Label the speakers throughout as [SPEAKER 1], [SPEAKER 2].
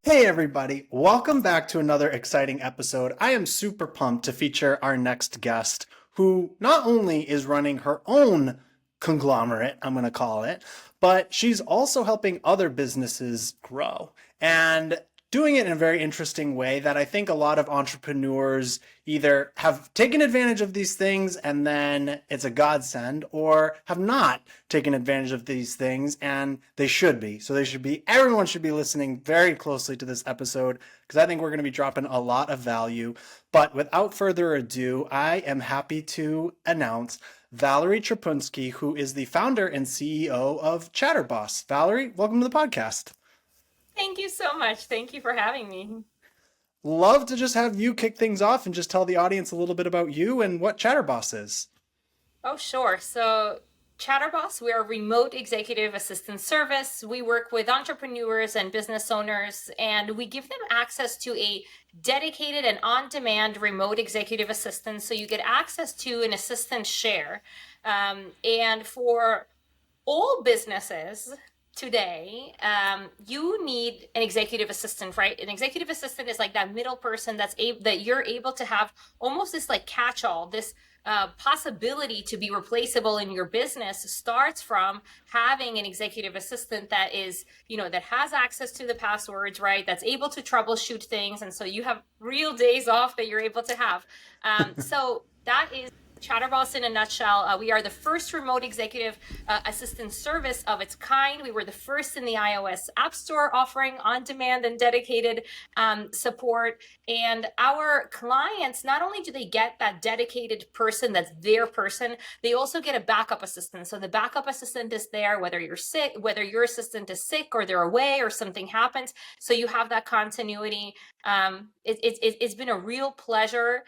[SPEAKER 1] Hey everybody, welcome back to another exciting episode. I am super pumped to feature our next guest who not only is running her own conglomerate, I'm going to call it, but she's also helping other businesses grow and doing it in a very interesting way that I think a lot of entrepreneurs either have taken advantage of these things and then it's a godsend, or have not taken advantage of these things and they should be. So everyone should be listening very closely to this episode because I think we're going to be dropping a lot of value. But without further ado, I am happy to announce Valerie Trapunsky, who is the founder and CEO of ChatterBoss. Valerie, welcome to the podcast.
[SPEAKER 2] Thank you so much. Thank you for having me.
[SPEAKER 1] Love to just have you kick things off and just tell the audience a little bit about you and what ChatterBoss is.
[SPEAKER 2] Oh, sure. So, ChatterBoss, we're a remote executive assistant service. We work with entrepreneurs and business owners, and we give them access to a dedicated and on-demand remote executive assistant. So you get access to an assistant share. And for all businesses today, you need an executive assistant, right? An executive assistant is like that middle person that you're able to have almost this like catch-all, this possibility to be replaceable in your business starts from having an executive assistant that is, that has access to the passwords, right? That's able to troubleshoot things. And so you have real days off that you're able to have. So that is ChatterBoss in a nutshell. We are the first remote executive assistant service of its kind. We were the first in the iOS App Store offering on-demand and dedicated support. And our clients, not only do they get that dedicated person that's their person, they also get a backup assistant. So the backup assistant is there whether you're sick, whether your assistant is sick or they're away or something happens. So you have that continuity. It's been a real pleasure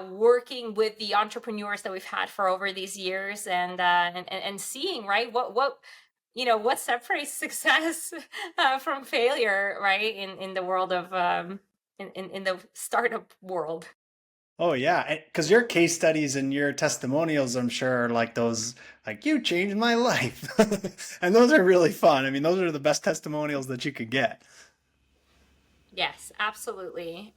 [SPEAKER 2] working with the entrepreneurs that we've had for over these years, and seeing, right, what separates success from failure, right, in the world of in the startup world.
[SPEAKER 1] Oh yeah, because your case studies and your testimonials, I'm sure, are like those, like you changed my life, and those are really fun. I mean, those are the best testimonials that you could get.
[SPEAKER 2] Yes, absolutely.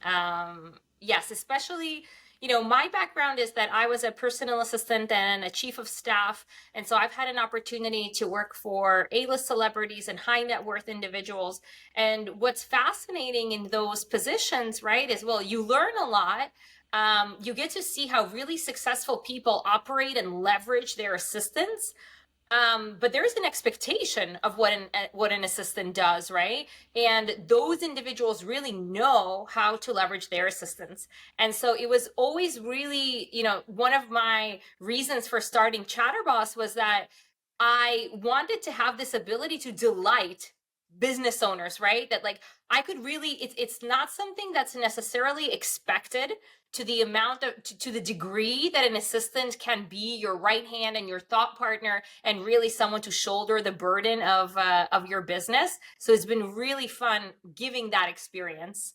[SPEAKER 2] Yes, especially, my background is that I was a personal assistant and a chief of staff. And so I've had an opportunity to work for A-list celebrities and high net worth individuals. And what's fascinating in those positions, right, is, well, you learn a lot. You get to see how really successful people operate and leverage their assistants. But there's an expectation of what an assistant does, right? And those individuals really know how to leverage their assistants. And so it was always really, one of my reasons for starting ChatterBoss was that I wanted to have this ability to delight business owners, right? That like I could really, it's not something that's necessarily expected to the amount of to the degree that an assistant can be your right hand and your thought partner and really someone to shoulder the burden of your business. So it's been really fun giving that experience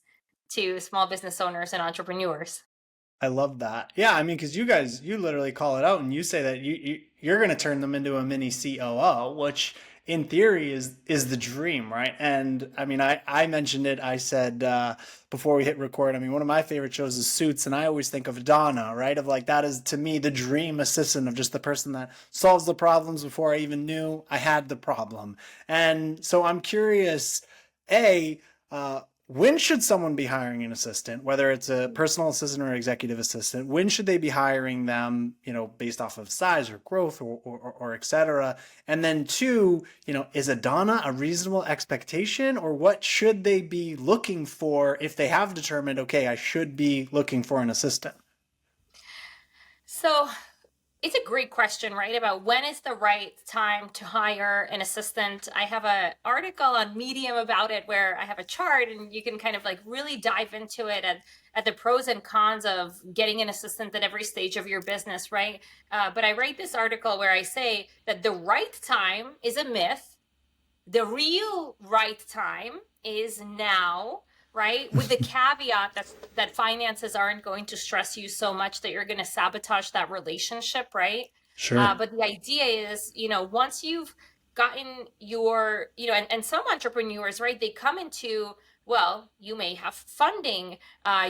[SPEAKER 2] to small business owners and entrepreneurs.
[SPEAKER 1] I love that. Yeah, I mean, because you guys, you literally call it out and you say that you're going to turn them into a mini COO, which in theory is the dream, right? And I mean, I mentioned it. I said before we hit record. I mean, one of my favorite shows is Suits, and I always think of Donna, right? Of like that is to me the dream assistant of just the person that solves the problems before I even knew I had the problem. And so I'm curious, a when should someone be hiring an assistant, whether it's a personal assistant or executive assistant? When should they be hiring them, based off of size or growth or et cetera? And then two, is a Donna a reasonable expectation, or what should they be looking for if they have determined, okay, I should be looking for an assistant?
[SPEAKER 2] So it's a great question, right? About when is the right time to hire an assistant. I have an article on Medium about it where I have a chart and you can kind of like really dive into it at the pros and cons of getting an assistant at every stage of your business, right? But I write this article where I say that the right time is a myth. The real right time is now, right? With the caveat that finances aren't going to stress you so much that you're going to sabotage that relationship, right?
[SPEAKER 1] Sure.
[SPEAKER 2] But the idea is, once you've gotten your, and some entrepreneurs, right, they come into Well, you may have funding,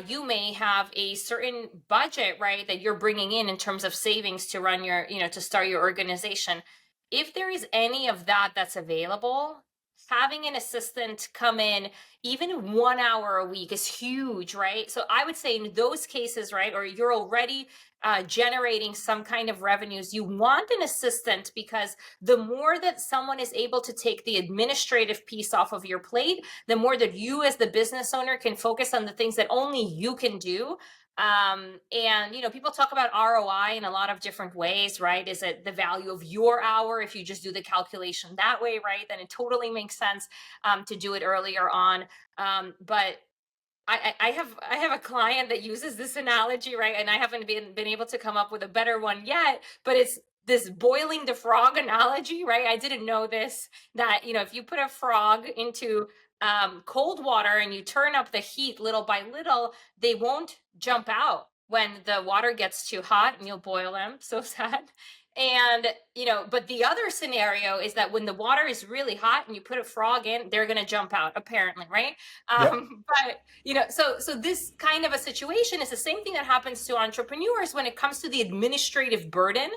[SPEAKER 2] you may have a certain budget, right, that you're bringing in terms of savings to run your, to start your organization. If there is any of that that's available, having an assistant come in even 1 hour a week is huge, right? So I would say in those cases, right, or you're already generating some kind of revenues, you want an assistant, because the more that someone is able to take the administrative piece off of your plate, the more that you as the business owner can focus on the things that only you can do. And people talk about ROI in a lot of different ways, right? Is it the value of your hour? If you just do the calculation that way, right, then it totally makes sense to do it earlier on. But I have a client that uses this analogy, right? And I haven't been able to come up with a better one yet, but it's this boiling the frog analogy, right? I didn't know this, that if you put a frog into cold water and you turn up the heat little by little, they won't jump out when the water gets too hot, and you'll boil them. So sad. And but the other scenario is that when the water is really hot and you put a frog in, they're going to jump out, apparently, right?
[SPEAKER 1] Yep.
[SPEAKER 2] But so this kind of a situation is the same thing that happens to entrepreneurs when it comes to the administrative burden.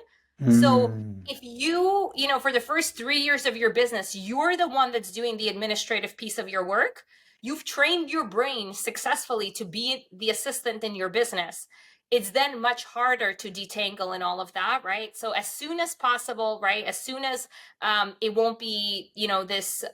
[SPEAKER 2] So
[SPEAKER 1] Mm.
[SPEAKER 2] if for the first 3 years of your business, you're the one that's doing the administrative piece of your work, you've trained your brain successfully to be the assistant in your business. It's then much harder to detangle and all of that, right? So as soon as possible, right? As soon as it won't be, this,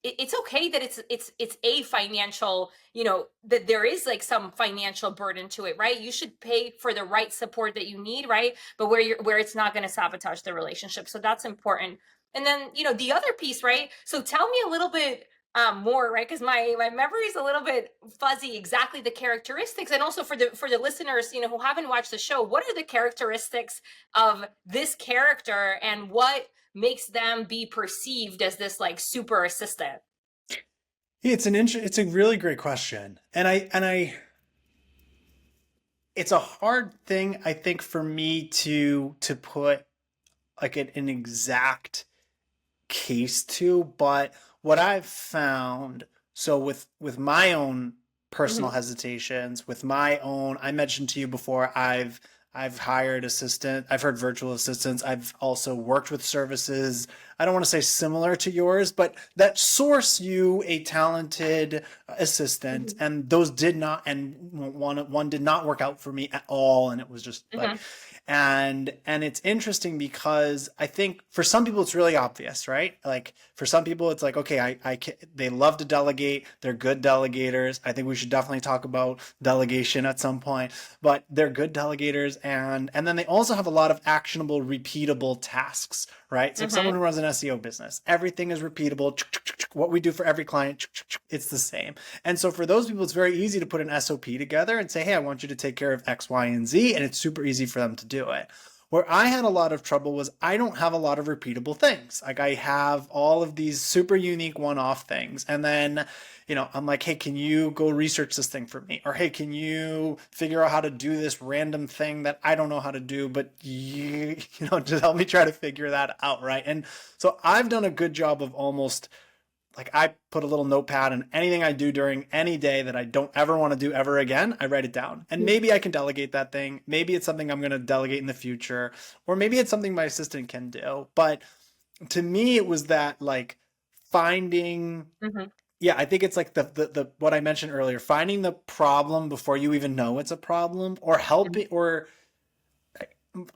[SPEAKER 2] it's okay that it's a financial, that there is like some financial burden to it, right? You should pay for the right support that you need, right? But where it's not going to sabotage the relationship. So that's important. And then the other piece, right? So tell me a little bit more, right? Because my memory is a little bit fuzzy, exactly the characteristics. And also for the listeners who haven't watched the show, what are the characteristics of this character, and what makes them be perceived as this like super assistant?
[SPEAKER 1] It's a really great question. And I it's a hard thing, I think, for me to put like an exact case to, but what I've found, so with my own personal
[SPEAKER 2] Mm-hmm.
[SPEAKER 1] hesitations, with my own, I mentioned to you before, I've hired assistant, I've heard virtual assistants, I've also worked with services, I don't want to say similar to yours, but that source you a talented assistant,
[SPEAKER 2] Mm-hmm.
[SPEAKER 1] and those did not, and one did not work out for me at all, and it was just like,
[SPEAKER 2] Mm-hmm.
[SPEAKER 1] and it's interesting because I think for some people it's really obvious, right? Like for some people it's like, okay, they love to delegate, they're good delegators. I think we should definitely talk about delegation at some point, but they're good delegators, and then they also have a lot of actionable, repeatable tasks, right? It's like
[SPEAKER 2] Mm-hmm.
[SPEAKER 1] someone who runs an SEO business. Everything is repeatable. What we do for every client, it's the same. And so for those people, it's very easy to put an SOP together and say, hey, I want you to take care of X, Y, and Z. And it's super easy for them to do it. Where I had a lot of trouble was I don't have a lot of repeatable things. Like I have all of these super unique one-off things. And then, I'm like, hey, can you go research this thing for me? Or hey, can you figure out how to do this random thing that I don't know how to do, but just help me try to figure that out, right? And so I've done a good job of almost like I put a little notepad, and anything I do during any day that I don't ever want to do ever again, I write it down. And maybe I can delegate that thing. Maybe it's something I'm going to delegate in the future, or maybe it's something my assistant can do. But to me, it was that like finding,
[SPEAKER 2] Mm-hmm.
[SPEAKER 1] yeah, I think it's like the what I mentioned earlier, finding the problem before you even know it's a problem, or helping, or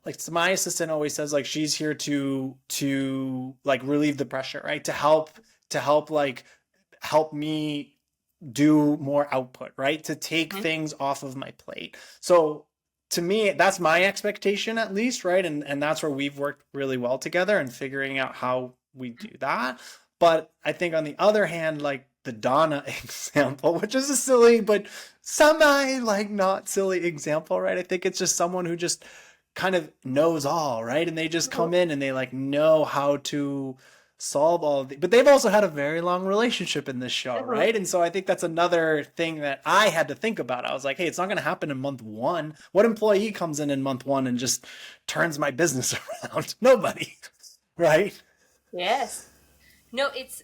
[SPEAKER 1] like my assistant always says, like she's here to like relieve the pressure, right? To help like help me do more output, right? To take
[SPEAKER 2] Mm-hmm.
[SPEAKER 1] things off of my plate. So to me, that's my expectation at least, right? And that's where we've worked really well together and figuring out how we do that. But I think on the other hand, like the Donna example, which is a silly but semi like not silly example, right? I think it's just someone who just kind of knows all, right? And they just come in and they like know how to solve all of the, but they've also had a very long relationship in this show,
[SPEAKER 2] Mm-hmm.
[SPEAKER 1] right? And so I think that's another thing that I had to think about. I was like, hey, it's not going to happen in month one. What employee comes in month one and just turns my business around? Nobody, right?
[SPEAKER 2] Yes. No, it's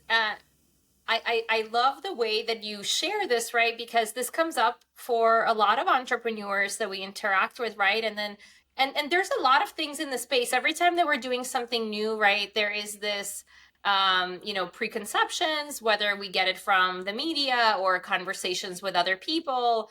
[SPEAKER 2] I love the way that you share this, right? Because this comes up for a lot of entrepreneurs that we interact with, right? And then and there's a lot of things in the space. Every time that we're doing something new, right, there is this preconceptions, whether we get it from the media or conversations with other people,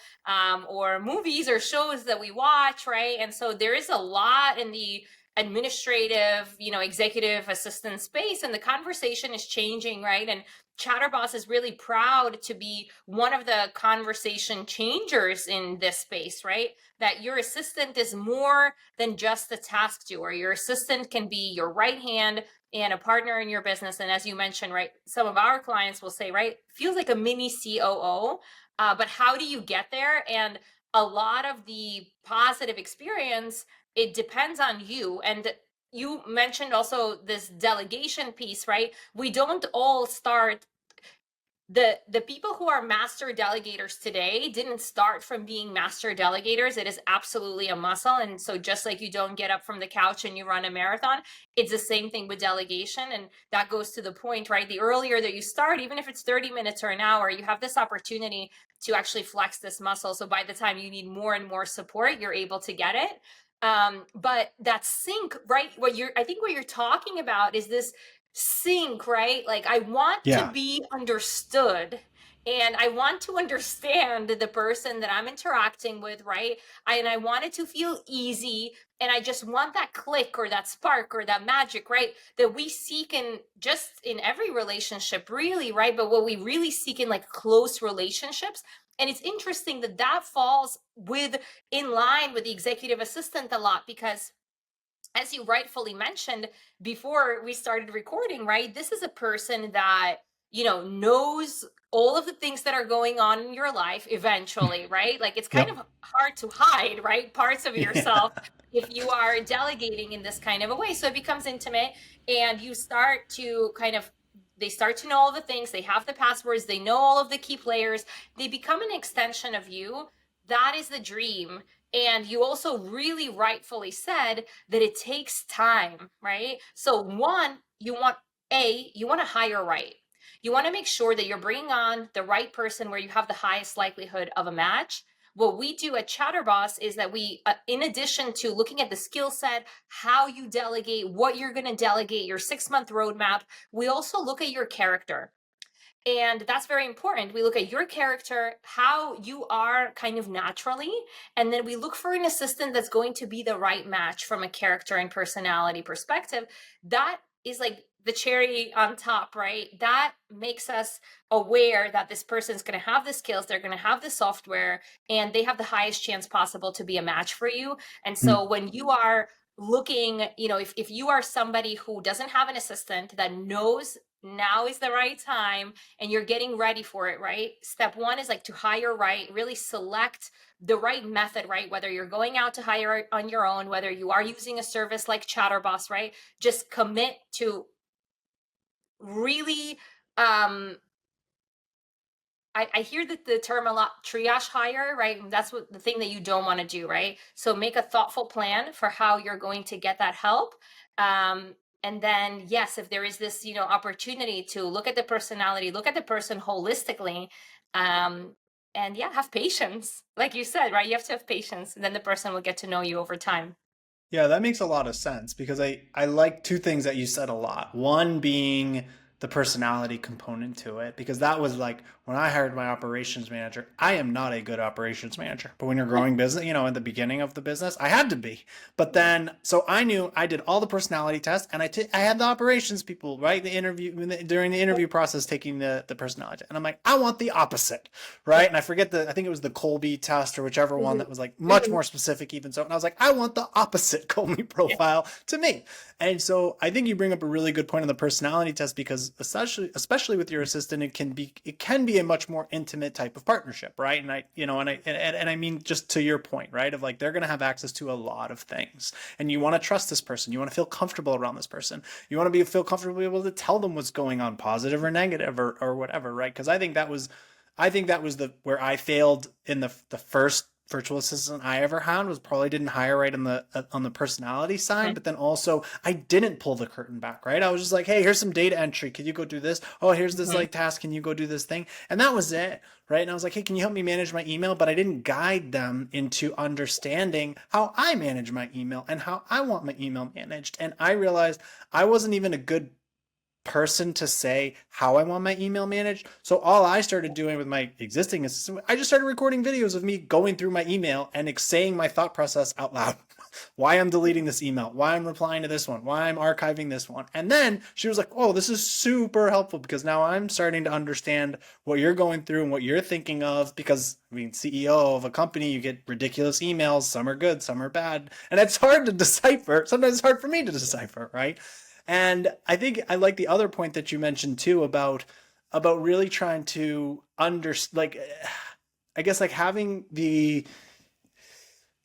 [SPEAKER 2] or movies or shows that we watch, right? And so there is a lot in the administrative, executive assistant space, and the conversation is changing, right? And ChatterBoss is really proud to be one of the conversation changers in this space, right? That your assistant is more than just a task doer. Your assistant can be your right hand and a partner in your business. And as you mentioned, right, some of our clients will say, right, feels like a mini COO, but how do you get there? And a lot of the positive experience, it depends on you. And you mentioned also this delegation piece, right? We don't all start, the people who are master delegators today didn't start from being master delegators. It is absolutely a muscle. And so just like you don't get up from the couch and you run a marathon, it's the same thing with delegation. And that goes to the point, right? The earlier that you start, even if it's 30 minutes or an hour, you have this opportunity to actually flex this muscle. So by the time you need more and more support, you're able to get it. But that sync, right? I think what you're talking about is this sync, right? Like I want to
[SPEAKER 1] Yeah.
[SPEAKER 2] be understood, and I want to understand the person that I'm interacting with, right? And I want it to feel easy, and I just want that click or that spark or that magic, right? That we seek in just in every relationship, really, right? But what we really seek in like close relationships. And it's interesting that that falls with in line with the executive assistant a lot, because as you rightfully mentioned before we started recording, right? This is a person that, knows all of the things that are going on in your life eventually, right? Like it's kind
[SPEAKER 1] Yep.
[SPEAKER 2] of hard to hide, right? Parts of
[SPEAKER 1] Yeah.
[SPEAKER 2] yourself if you are delegating in this kind of a way. So it becomes intimate, and you start to they start to know all the things, they have the passwords, they know all of the key players, they become an extension of you. That is the dream. And you also really rightfully said that it takes time, right? So one, you want to hire right. You want to make sure that you're bringing on the right person where you have the highest likelihood of a match. What we do at ChatterBoss is that we, in addition to looking at the skill set, how you delegate, what you're going to delegate, your 6-month roadmap, we also look at your character. And that's very important. We look at your character, how you are kind of naturally, and then we look for an assistant that's going to be the right match from a character and personality perspective. That is like the cherry on top, right? That makes us aware that this person's going to have the skills, they're going to have the software, and they have the highest chance possible to be a match for you. And so when you are looking, if you are somebody who doesn't have an assistant that knows now is the right time and you're getting ready for it, right? Step one is like to hire right, really select the right method, right? Whether you're going out to hire on your own, whether you are using a service like ChatterBoss, right? Just commit to really, I hear that the term a lot, triage hire, right? That's what the thing that you don't want to do, right? So make a thoughtful plan for how you're going to get that help. And then, yes, if there is this, opportunity to look at the personality, look at the person holistically, and yeah, have patience. Like you said, right? You have to have patience, and then the person will get to know you over time.
[SPEAKER 1] Yeah, that makes a lot of sense because I like two things that you said a lot. One being the personality component to it, because that was like when I hired my operations manager, I am not a good operations manager. But when you're growing business, in the beginning of the business, I had to be. But then, so I knew I did all the personality tests and I had the operations people, right? The interview, during the interview process, taking the personality. And I'm like, I want the opposite, right? And I forget I think it was the Colby test or whichever one that was like much more specific even so. And I was like, I want the opposite Colby profile to me. And so I think you bring up a really good point on the personality test, because especially with your assistant, it can be a much more intimate type of partnership, right? And I mean, just to your point, right? Of like, they're going to have access to a lot of things, and you want to trust this person. You want to feel comfortable around this person. You want to feel comfortable able to tell them what's going on, positive or negative or whatever, right? Because I think that was the where I failed in the first virtual assistant I ever had was probably didn't hire right on the personality side, but then also I didn't pull the curtain back, right? I was just like, hey, here's some data entry. Can you go do this? Oh, here's this
[SPEAKER 2] Mhm.
[SPEAKER 1] like task. Can you go do this thing? And that was it, right? And I was like, hey, can you help me manage my email? But I didn't guide them into understanding how I manage my email and how I want my email managed. And I realized I wasn't even a good person to say how I want my email managed. So all I started doing with my existing assistant, I just started recording videos of me going through my email and saying my thought process out loud. Why I'm deleting this email, why I'm replying to this one, why I'm archiving this one. And then she was like, oh, this is super helpful because now I'm starting to understand what you're going through and what you're thinking of. Because, I mean, CEO of a company, you get ridiculous emails. Some are good, some are bad. And it's hard to decipher. Sometimes it's hard for me to decipher, right? And I think I like the other point that you mentioned too about really trying to like I guess like having the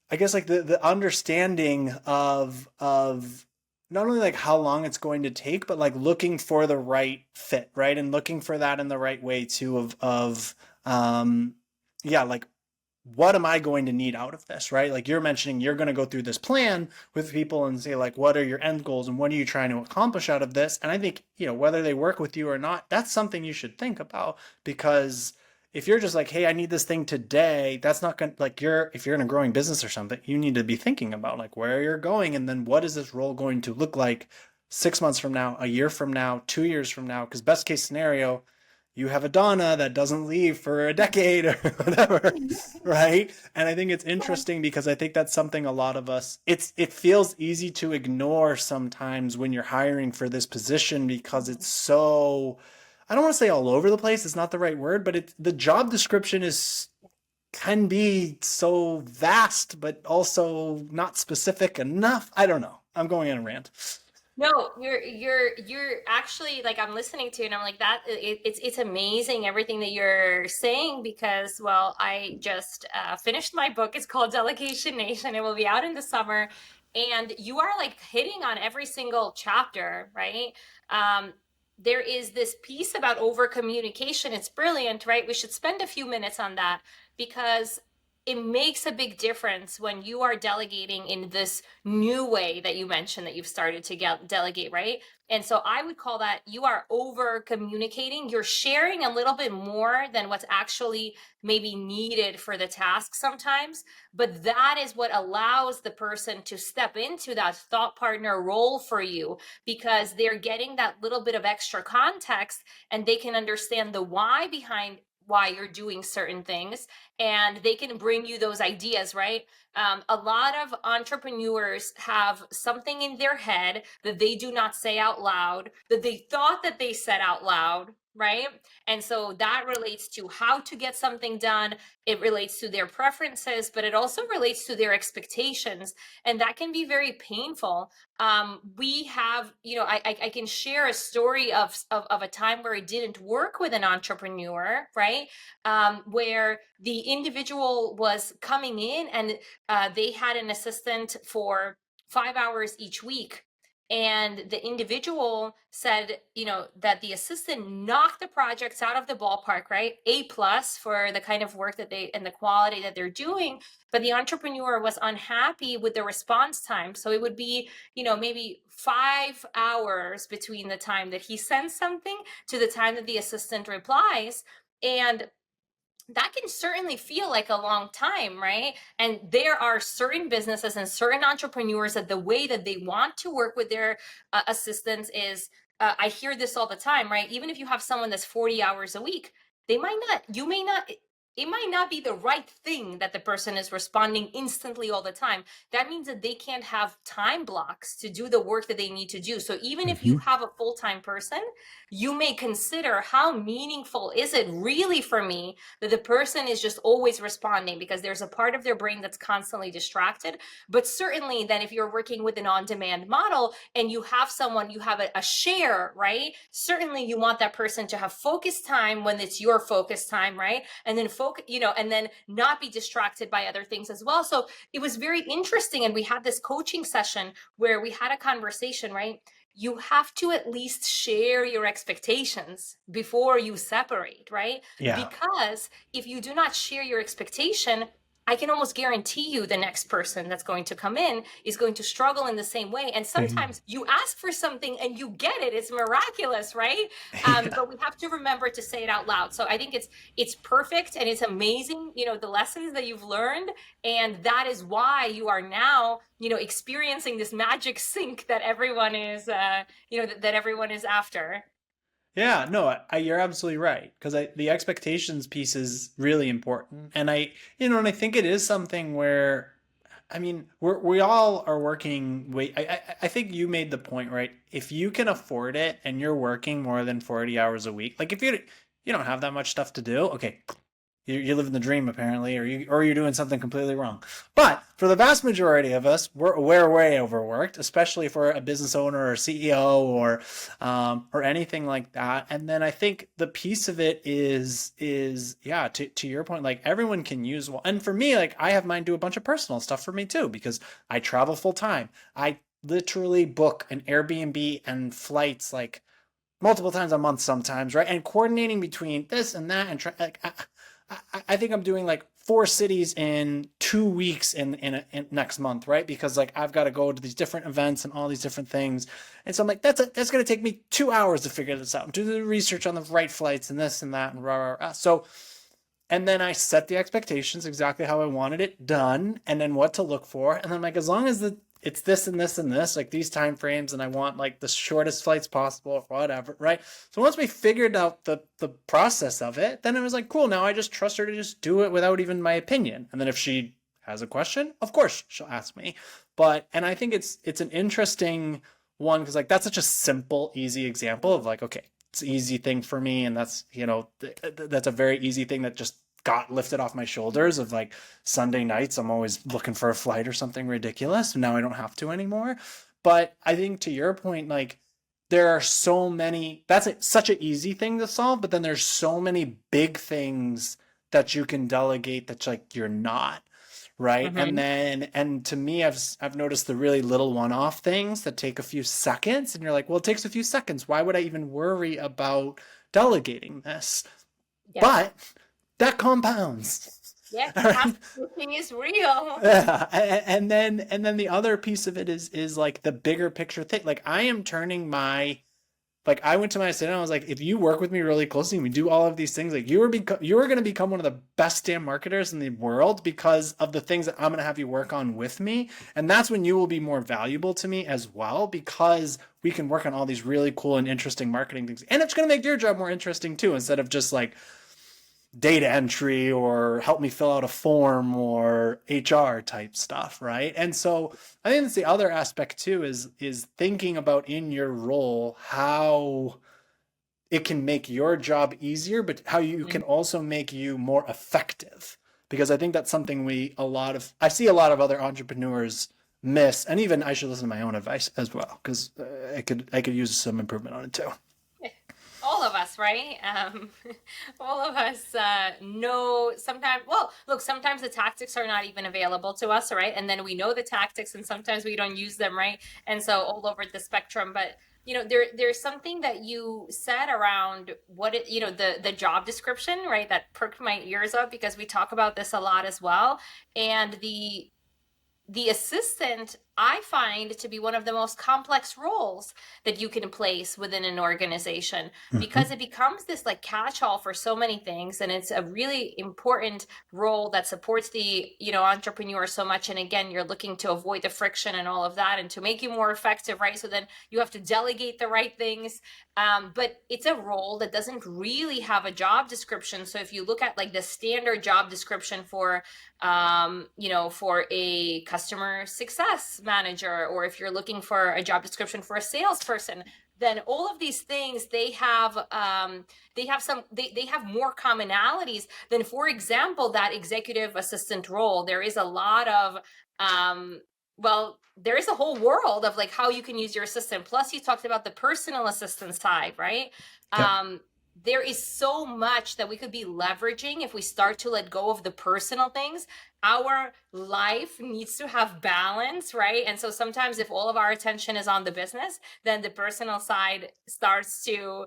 [SPEAKER 1] I guess like the understanding of not only like how long it's going to take, but like looking for the right fit, right? And looking for that in the right way too of yeah, like what am I going to need out of this, right? Like you're mentioning you're going to go through this plan with people and say like what are your end goals and what are you trying to accomplish out of this? And I think, you know, whether they work with you or not, that's something you should think about because if you're just like, hey, I need this thing today, that's not going to like if you're in a growing business or something, you need to be thinking about like where you're going and then what is this role going to look like 6 months from now, a year from now, 2 years from now? Because best case scenario, you have a Donna that doesn't leave for a decade or whatever, right? And I think it's interesting because I think that's something a lot of us it feels easy to ignore sometimes when you're hiring for this position because it's so I don't want to say all over the place, it's not the right word, but the job description is can be so vast but also not specific enough. I don't know. I'm going on a rant.
[SPEAKER 2] No, you're actually like I'm listening to, and I'm like that. It's amazing everything that you're saying because well, I just finished my book. It's called Delegation Nation. It will be out in the summer, and you are like hitting on every single chapter, right? Um, there is this piece about over communication. It's brilliant, right? We should spend a few minutes on that because it makes a big difference when you are delegating in this new way that you mentioned that you've started to delegate, right? And so I would call that you are over communicating. You're sharing a little bit more than what's actually maybe needed for the task sometimes. But that is what allows the person to step into that thought partner role for you because they're getting that little bit of extra context and they can understand the why behind why you're doing certain things and they can bring you those ideas, right? A lot of entrepreneurs have something in their head that they do not say out loud, that they thought that they said out loud, right? And so that relates to how to get something done. It relates to their preferences, but it also relates to their expectations. And that can be very painful. We have, you know, I can share a story of a time where I didn't work with an entrepreneur, right? Where the individual was coming in and they had an assistant for 5 hours each week. And the individual said, you know, that the assistant knocked the projects out of the ballpark, right? A plus for the kind of work that they and the quality that they're doing. But the entrepreneur was unhappy with the response time. So it would be, you know, maybe 5 hours between the time that he sends something to the time that the assistant replies. And that can certainly feel like a long time, right? And there are certain businesses and certain entrepreneurs that the way that they want to work with their assistants is I hear this all the time, right? Even if you have someone that's 40 hours a week, they might not, you may not, it might not be the right thing that the person is responding instantly all the time. That means that they can't have time blocks to do the work that they need to do. So even if you
[SPEAKER 1] Mm-hmm.
[SPEAKER 2] have a full-time person, you may consider how meaningful is it really for me that the person is just always responding because there's a part of their brain that's constantly distracted. But certainly then if you're working with an on-demand model and you have someone, you have a share, right? Certainly you want that person to have focus time when it's your focus time, right? And then focus, you know, and then not be distracted by other things as well. So it was very interesting. And we had this coaching session where we had a conversation, right? You have to at least share your expectations before you separate, right?
[SPEAKER 1] Yeah.
[SPEAKER 2] Because if you do not share your expectation, I can almost guarantee you the next person that's going to come in is going to struggle in the same way. And sometimes you ask for something and you get it. It's miraculous, right?
[SPEAKER 1] Yeah.
[SPEAKER 2] But we have to remember to say it out loud. So I think it's perfect and it's amazing, the lessons that you've learned. And that is why you are now, experiencing this magic sync that everyone is, that everyone is after.
[SPEAKER 1] Yeah, no, you're absolutely right because the expectations piece is really important, and and I think it is something where, I mean, we all are working. Wait, I think you made the point right. If you can afford it and you're working more than 40 hours a week, like if you don't have that much stuff to do, okay, you're living the dream apparently, or you're doing something completely wrong. But for the vast majority of us, we're way overworked, especially for a business owner or CEO or anything like that. And then I think the piece of it is yeah, to your point, like everyone can use one. And for me, like I have mine do a bunch of personal stuff for me too because I travel full time. I literally book an Airbnb and flights like multiple times a month sometimes, right? And coordinating between this and that and like I think I'm doing like 4 cities in 2 weeks in next month, right? Because like I've got to go to these different events and all these different things, and so I'm like, that's going to take me 2 hours to figure this out and do the research on the right flights and this and that and rah rah rah. So and then I set the expectations exactly how I wanted it done, and then what to look for. And then I'm like, as long as it's this and this and this, like these time frames, and I want like the shortest flights possible or whatever, right? So once we figured out the process of it, then it was like, cool. Now I just trust her to just do it without even my opinion. And then if she has a question, of course she'll ask me. And I think it's an interesting one because like that's such a simple, easy example of like, okay, it's an easy thing for me, and that's that's a very easy thing that just got lifted off my shoulders of like Sunday nights I'm always looking for a flight or something ridiculous, and now I don't have to anymore. But I think to your point, like there are so many, such an easy thing to solve, but then there's so many big things that you can delegate that like you're not, right? And
[SPEAKER 2] Mm-hmm.
[SPEAKER 1] then and to me I've noticed the really little one-off things that take a few seconds, and you're like, well, it takes a few seconds, why would I even worry about delegating this?
[SPEAKER 2] Yep.
[SPEAKER 1] But that compounds.
[SPEAKER 2] Yeah.
[SPEAKER 1] All right.
[SPEAKER 2] Everything is real.
[SPEAKER 1] Yeah. And then the other piece of it is like the bigger picture thing. Like I am turning my like I went to my assistant and I was like, if you work with me really closely and we do all of these things, like you are going to become one of the best damn marketers in the world because of the things that I'm going to have you work on with me. And that's when you will be more valuable to me as well, because we can work on all these really cool and interesting marketing things. And it's going to make your job more interesting too, instead of just like data entry or help me fill out a form or HR type stuff, right? And so I think that's the other aspect too is thinking about in your role how it can make your job easier, but how you can also make you more effective. Because I think that's something I see a lot of other entrepreneurs miss, and even I should listen to my own advice as well, because I could use some improvement on it too.
[SPEAKER 2] All of us, right? All of us know sometimes, well, look, sometimes the tactics are not even available to us, right? And then we know the tactics and sometimes we don't use them, right? And so all over the spectrum. But there's something that you said around what it, the job description, right? That perked my ears up because we talk about this a lot as well. And the assistant, I find to be one of the most complex roles that you can place within an organization, because
[SPEAKER 1] Mm-hmm.
[SPEAKER 2] it becomes this like catch-all for so many things, and it's a really important role that supports the entrepreneur so much. And again, you're looking to avoid the friction and all of that and to make you more effective, right? So then you have to delegate the right things. But it's a role that doesn't really have a job description. So if you look at like the standard job description for for a customer success manager, or if you're looking for a job description for a salesperson, then all of these things they have more commonalities than, for example, that executive assistant role. There is a lot of there is a whole world of like how you can use your assistant. Plus, you talked about the personal assistant side, right?
[SPEAKER 1] Yep.
[SPEAKER 2] There is so much that we could be leveraging if we start to let go of the personal things. Our life needs to have balance, right? And so sometimes if all of our attention is on the business, then the personal side starts to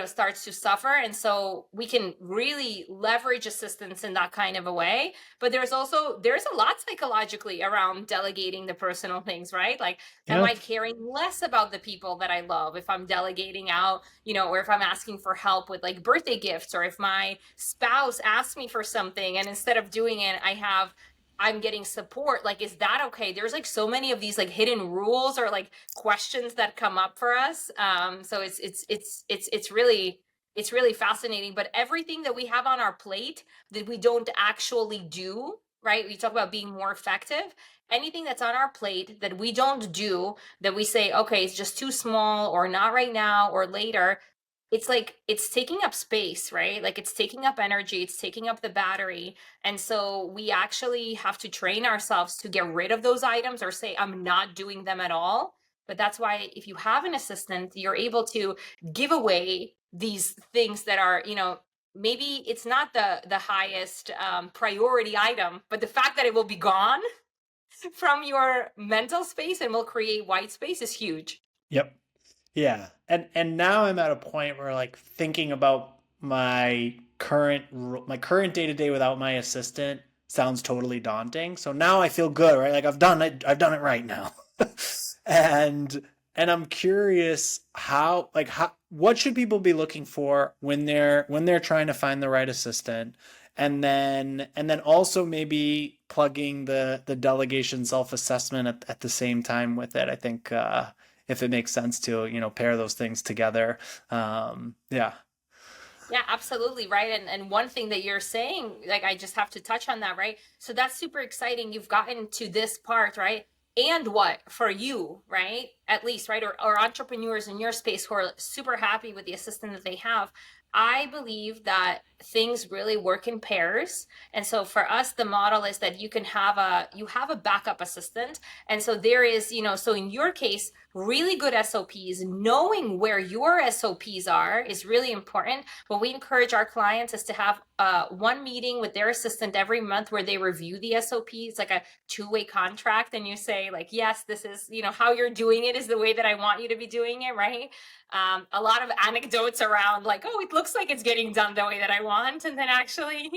[SPEAKER 2] starts to suffer. And so we can really leverage assistance in that kind of a way. But there's a lot psychologically around delegating the personal things, right? Like, am
[SPEAKER 1] Yeah.
[SPEAKER 2] I caring less about the people that I love if I'm delegating out, or if I'm asking for help with like birthday gifts, or if my spouse asks me for something and instead of doing it, I'm getting support. Like, is that okay? There's like so many of these like hidden rules or like questions that come up for us. So it's really fascinating. But everything that we have on our plate that we don't actually do, right? We talk about being more effective. Anything that's on our plate that we don't do, that we say, okay, it's just too small, or not right now, or later, it's like it's taking up space, right? Like it's taking up energy, it's taking up the battery. And so we actually have to train ourselves to get rid of those items or say, I'm not doing them at all. But that's why if you have an assistant, you're able to give away these things that are, maybe it's not the highest priority item, but the fact that it will be gone from your mental space and will create white space is huge.
[SPEAKER 1] Yep. Yeah. And now I'm at a point where like thinking about my current day to day without my assistant sounds totally daunting. So now I feel good, right? Like I've done it right now. and and I'm curious how what should people be looking for when they're trying to find the right assistant, and then also maybe plugging the delegation self-assessment at the same time with it. I think if it makes sense to, pair those things together. Yeah.
[SPEAKER 2] Yeah, absolutely. Right. And one thing that you're saying, like, I just have to touch on that, right? So that's super exciting. You've gotten to this part, right? And what for you, right? At least, right? Or entrepreneurs in your space who are super happy with the assistant that they have. I believe that things really work in pairs. And so for us, the model is that you have a backup assistant. And so there is, so in your case, really good SOPs, knowing where your SOPs are is really important. What we encourage our clients is to have one meeting with their assistant every month where they review the SOPs. It's like a two-way contract, and you say like, yes, this is, how you're doing it is the way that I want you to be doing it, right? A lot of anecdotes around like, oh, it looks like it's getting done the way that I want, and then actually,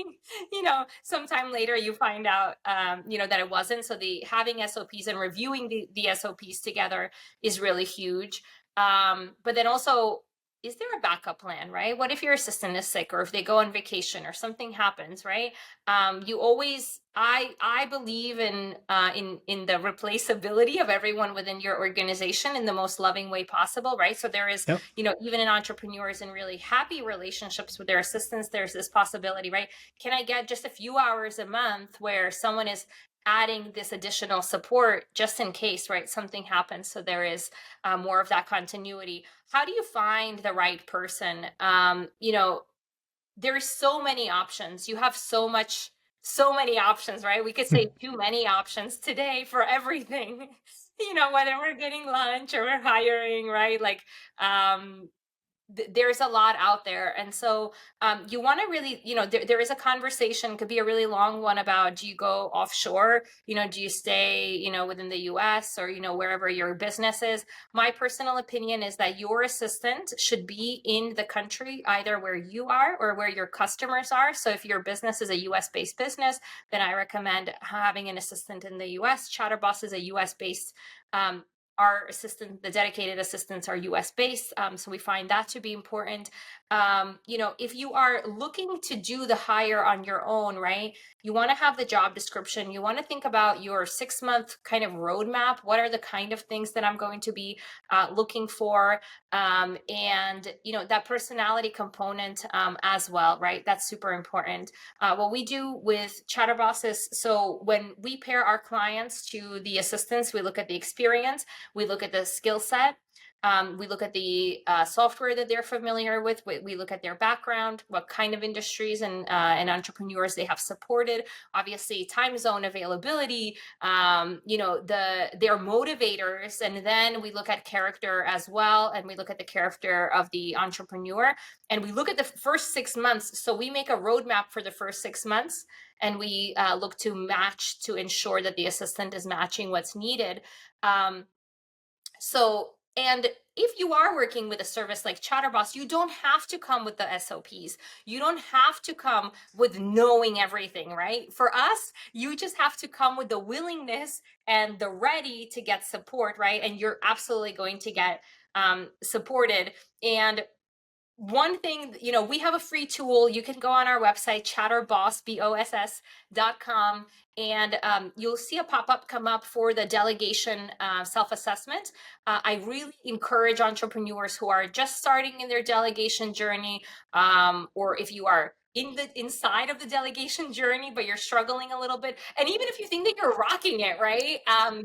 [SPEAKER 2] sometime later you find out, that it wasn't. So the having SOPs and reviewing the SOPs together is really huge. But then also, is there a backup plan, right? What if your assistant is sick, or if they go on vacation, or something happens, right? You always, I believe in the replaceability of everyone within your organization in the most loving way possible, right? So there is,
[SPEAKER 1] Yep.
[SPEAKER 2] even in entrepreneurs and really happy relationships with their assistants, there's this possibility, right? Can I get just a few hours a month where someone is adding this additional support just in case, right, something happens, so there is more of that continuity. How do you find the right person? There's so many options. You have so many options, right? We could say too many options today for everything. Whether we're getting lunch or we're hiring, right? Like, there's a lot out there. And so you want to really, there is a conversation, could be a really long one, about, do you go offshore, do you stay, within the US, or wherever your business is. My personal opinion is that your assistant should be in the country, either where you are or where your customers are. So if your business is a US based business, then I recommend having an assistant in the US. ChatterBoss is a US based, our assistant, the dedicated assistants, are US based. So we find that to be important. If you are looking to do the hire on your own, right, you want to have the job description. You want to think about your 6-month kind of roadmap. What are the kind of things that I'm going to be looking for? And, that personality component as well, right? That's super important. What we do with ChatterBoss is, so when we pair our clients to the assistants, we look at the experience, we look at the skill set. We look at the software that they're familiar with. We look at their background, what kind of industries and entrepreneurs they have supported. Obviously, time zone availability. Their motivators, and then we look at character as well, and we look at the character of the entrepreneur, and we look at the first 6 months. So we make a roadmap for the first 6 months, and we look to match to ensure that the assistant is matching what's needed. So And if you are working with a service like ChatterBoss, you don't have to come with the SOPs. You don't have to come with knowing everything, right? For us, you just have to come with the willingness and the ready to get support, right? And you're absolutely going to get supported. And one thing, we have a free tool. You can go on our website, chatterboss.com, and you'll see a pop-up come up for the delegation self-assessment. I really encourage entrepreneurs who are just starting in their delegation journey, or if you are inside of the delegation journey but you're struggling a little bit, and even if you think that you're rocking it, right,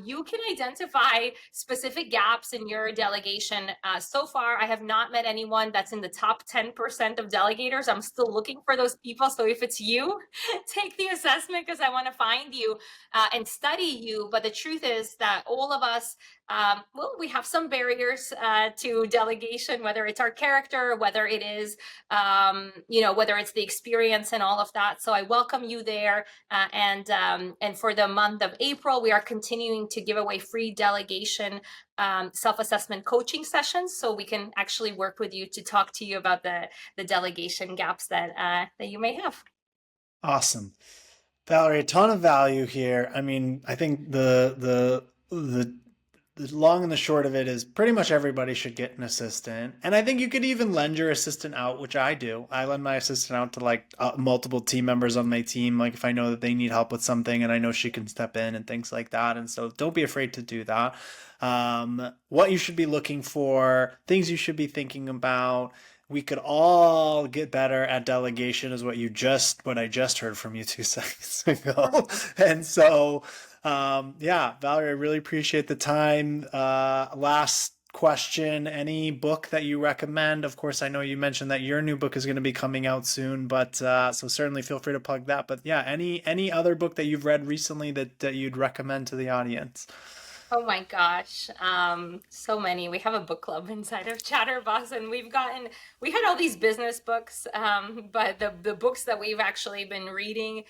[SPEAKER 2] you can identify specific gaps in your delegation. So far I have not met anyone that's in the top 10% of delegators. I'm still looking for those people, so if it's you, take the assessment, because I want to find you and study you. But the truth is that all of us, well, we have some barriers to delegation, whether it's our character, whether it is whether it's the experience and all of that. So I welcome you there. And for the month of April, we are continuing to give away free delegation self-assessment coaching sessions, so we can actually work with you to talk to you about the delegation gaps that you may have.
[SPEAKER 1] Awesome. Valerie, a ton of value here. I mean, I think the long and the short of it is pretty much everybody should get an assistant. And I think you could even lend your assistant out, which I do. I lend my assistant out to like multiple team members on my team, like if I know that they need help with something and I know she can step in and things like that. And so don't be afraid to do that. What you should be looking for, things you should be thinking about. We could all get better at delegation is what I just heard from you 2 seconds ago. And so yeah, Valerie, I really appreciate the time. Last question, any book that you recommend? Of course, I know you mentioned that your new book is going to be coming out soon, but so certainly feel free to plug that. But yeah, any other book that you've read recently that you'd recommend to the audience?
[SPEAKER 2] Oh my gosh. So many. We have a book club inside of Chatterboss, and we had all these business books, but the books that we've actually been reading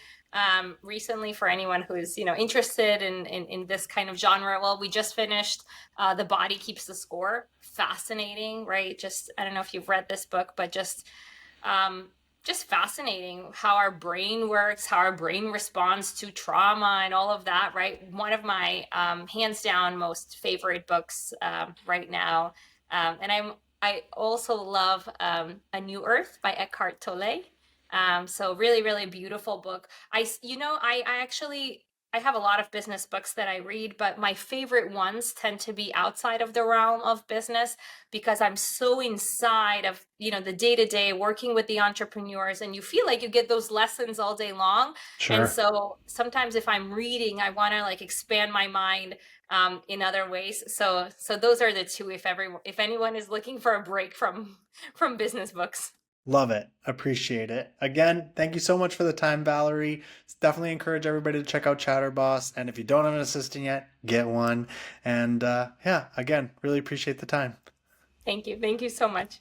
[SPEAKER 2] recently, for anyone who's, interested in this kind of genre. Well, we just finished The Body Keeps the Score. Fascinating, right? Just, I don't know if you've read this book, but um, just fascinating how our brain works, how our brain responds to trauma and all of that, right? One of my hands down most favorite books right now. I also love A New Earth by Eckhart Tolle. So really, really beautiful book. I actually, I have a lot of business books that I read, but my favorite ones tend to be outside of the realm of business, because I'm so inside of, the day to day working with the entrepreneurs, and you feel like you get those lessons all day long. And
[SPEAKER 1] Sure.
[SPEAKER 2] so sometimes if I'm reading, I want to like expand my mind in other ways. So those are the two, if anyone is looking for a break from business books.
[SPEAKER 1] Love it. Appreciate it. Again, thank you so much for the time, Valerie. Definitely encourage everybody to check out Chatterboss. And if you don't have an assistant yet, get one. And yeah, again, really appreciate the time.
[SPEAKER 2] Thank you. Thank you so much.